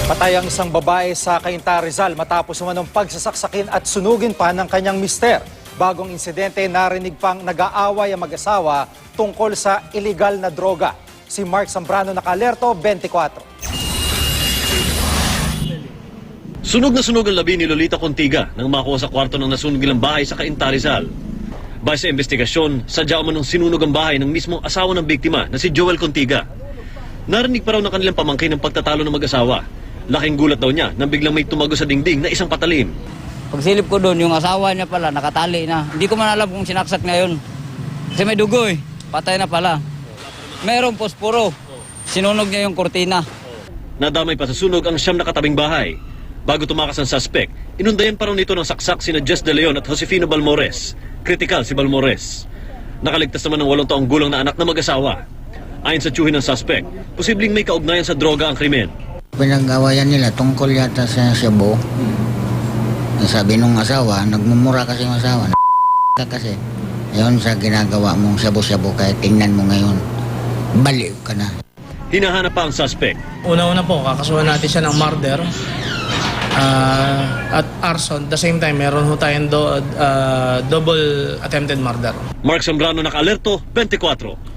Patay ang isang babae sa Cainta, Rizal matapos umanong pagsasaksakin at sunugin pa ng kanyang mister. Bagong insidente, narinig pang nag-aaway ang mag-asawa tungkol sa illegal na droga. Si Mark Zambrano naka-alerto, 24. Sunog na sunog ang labi ni Lolita Contiga nang makuha sa kwarto ng nasunog nilang bahay sa Cainta, Rizal. Base sa investigasyon, sadya umanong sinunog ang bahay ng mismong asawa ng biktima na si Joel Contiga. Narinig pa raw ng kanilang pamangkin ng pagtatalo ng mag-asawa. Laking gulat daw niya nang biglang may tumago sa dingding na isang patalim. Pagsilip ko doon, yung asawa niya pala nakatali na. Hindi ko man alam kung sinaksak ngayon. Kasi may dugo eh. Patay na pala. Merong posporo. Sinunog niya yung kortina. Nadamay pa sa sunog ang siyam na katabing bahay. Bago tumakas ang suspect, inundayan pa raw nito ng saksak sina Jess De Leon at Josefino Balmores. Kritikal si Balmores. Nakaligtas naman ng 8 taong gulang na anak na mag-asawa. Ayon sa tiyuhin ng suspect, posibleng may kaugnayan sa droga ang krimen. Pinag-awayan nila tungkol yata sa Cebu. Sabi nung asawa, nagmumura kasi yung asawa. Kasi, yun sa ginagawa mong shabu-shabu kaya tingnan mo ngayon. Baliw ka na. Hinahanap pa ang suspect. Una-una po, kakasuhan natin siya ng murder at arson. At the same time, meron ho tayong double attempted murder. Mark Zambrano naka-alerto, 24.